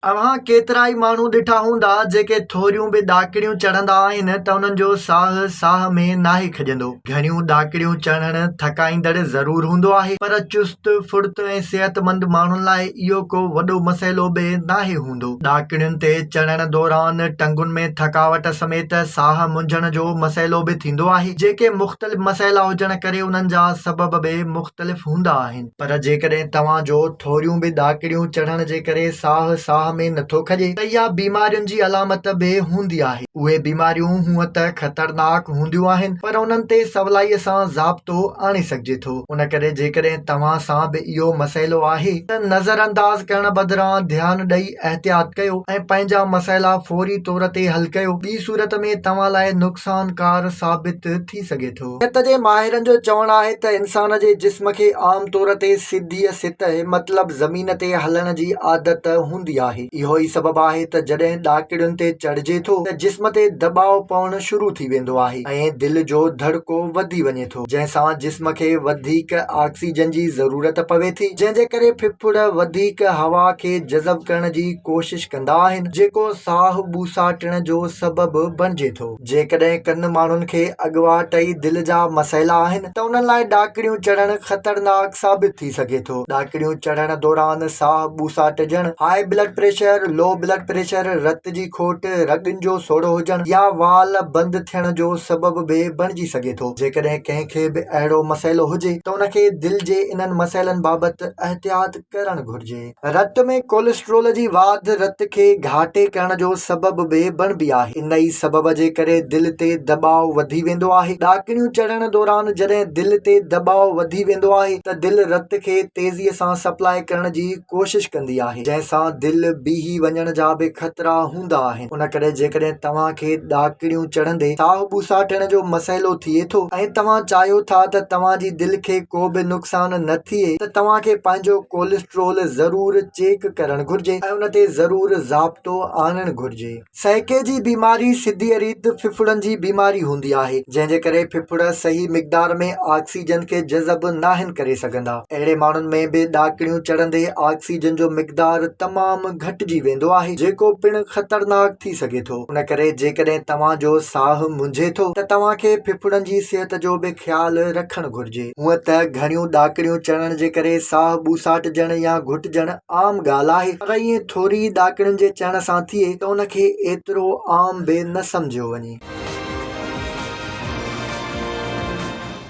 अव्हां केतिरा ई माण्हू ॾिठा हूंदा जेके थोरियूं बि ॾाकिड़ियूं चढ़ंदा आहिनि त उन्हनि जो साह साह में नाहे खॼंदो। घणियूं ॾाकिड़ियूं चढ़णु थकाईंदड़ ज़रूर हूंदो आहे, पर चुस्त फुर्त ऐं सिहतमंद माण्हुनि लाइ इहो को वॾो मसइलो बि नाहे हूंदो। ॾाकिड़ियुनि ते चढ़ण दौरान टंगुनि में थकावट समेत साह मुंझण जो मसइलो बि थींदो आहे। जेके मुख़्तलिफ़ मसइला हुजण करे उन्हनि जा सबब बि मुख़्तलिफ़ हूंदा आहिनि। पर जेकॾहिं तव्हां जो थोरियूं बि ॾाकिड़ियूं चढ़ण जे करे साह साह में नथो खॼे त इहा बीमारियुनि जी अलामत बि हूंदी आहे। उहे बीमारियूं हूअं त ख़तरनाक हूंदियूं आहिनि, पर उन्हनि ते सवलाईअ सां ज़ाब्तो आणे सघिजे थो। उन करे जेकॾहिं तव्हां सां बि इहो मसइलो आहे त नज़र अंदाज़ करण बदिरां ध्यानु ॾेई एहतियात कयो ऐं पंहिंजा मसइला फौरी तौर ते हल कयो। ॿी सूरत में तव्हां लाइ नुक़सानकार साबित थी सघे थो। सिहत जे माहिरनि जो चवणु आहे त इंसान जे जिस्म खे आम तौर ते सिधी सितह मतिलब ज़मीन ते हलण जी आदत हूंदी आहे। इहो ई सबबु आहे त जॾहिं ॾाकिड़ियुनि ते चढ़िजे थो त जिस्म ते दबाव पवणु शुरू थी वेंदो आहे ऐं दिलि जो धड़को वधी वञे थो, जंहिंसां जिस्म खे वधीक ऑक्सीजन जी ज़रूरत पवे थी, जंहिंजे करे फिफुड़ वधीक हवा खे जज़ब करण जी कोशिश कंदा आहिनि, जेको साह ॿूसाटण जो सबबु बणिजे थो। जेकॾहिं कनि माण्हुनि खे अॻुवाट ई दिलि जा मसइला आहिनि त उन्हनि लाइ ॾाकिड़ियूं चढ़णु ख़तरनाक साबित थी सघे थो। ॾाकिड़ियूं चढ़ण दौरान साह ॿूसाटजणु, high blood pressure, low blood pressure, रत जी खोट, रगुनि जो सोढ़ो हुजणु या वाल बंदि थियण जो सबबु बि बणिजी सघे थो। जेकॾहिं कंहिंखे बि अहिड़ो मसइलो हुजे त उनखे दिलि जे इन्हनि मसइलनि बाबति एहतियात करणु घुर्जे। रत में कोलेस्ट्रोल जी वाधि रत खे घाटे करण जो सबबु बि बणिबी आहे। इन ई सबब जे करे दिलि ते दबाव वधी वेंदो आहे। ॾाकिड़ियूं चढ़ण दौरान जॾहिं दिलि ते दबाव वधी वेंदो आहे त दिलि रत खे तेज़ीअ सां सप्लाई करण जी कोशिश कंदी आहे, जंहिंसां दिलि बीही वञण जा बि ख़तरा हूंदा आहिनि। उन करे जेकॾहिं तव्हां खे ॾाकिड़ियूं चढ़ंदे साह ॿूसाटण जो मसइलो थिए थो ऐं तव्हां चाहियो था त तव्हां जी दिलि खे को बि नुक़सान न थिए त तव्हां खे पंहिंजो कोलेस्ट्रोल ज़रूर चेक करणु घुर्जे ऐं उन ते ज़रूर ज़ाब्तो आणणु घुर्जे। सहके जी बीमारी सिधी रीत फिफुड़नि जी बीमारी हूंदी आहे, जंहिंजे करे फिफुड़ सही मिक़दार में ऑक्सीजन खे जज़ब नाहिनि करे सघंदा। अहिड़े माण्हुनि में बि ॾाकिड़ियूं चढ़ंदे ऑक्सीजन जो मिक़दार तमामु घटिजी वेंदो आहे, जेको पिणु ख़तरनाक थी सघे थो। उन करे जेकॾहिं तव्हां जो साह मुंझे थो त तव्हां खे फिफुड़नि जी सिहत जो बि ख़्यालु रखणु घुर्जे। हूअं त घणियूं ॾाकिड़ियूं चढ़ण जे करे साह ॿूसाटजणु या घुटजणु आम ॻाल्हि आहे, पर ईअं थोरी ॾाकिड़ियुनि जे चढ़ण सां थिए त उन खे एतिरो आम बि न सम्झियो वञे।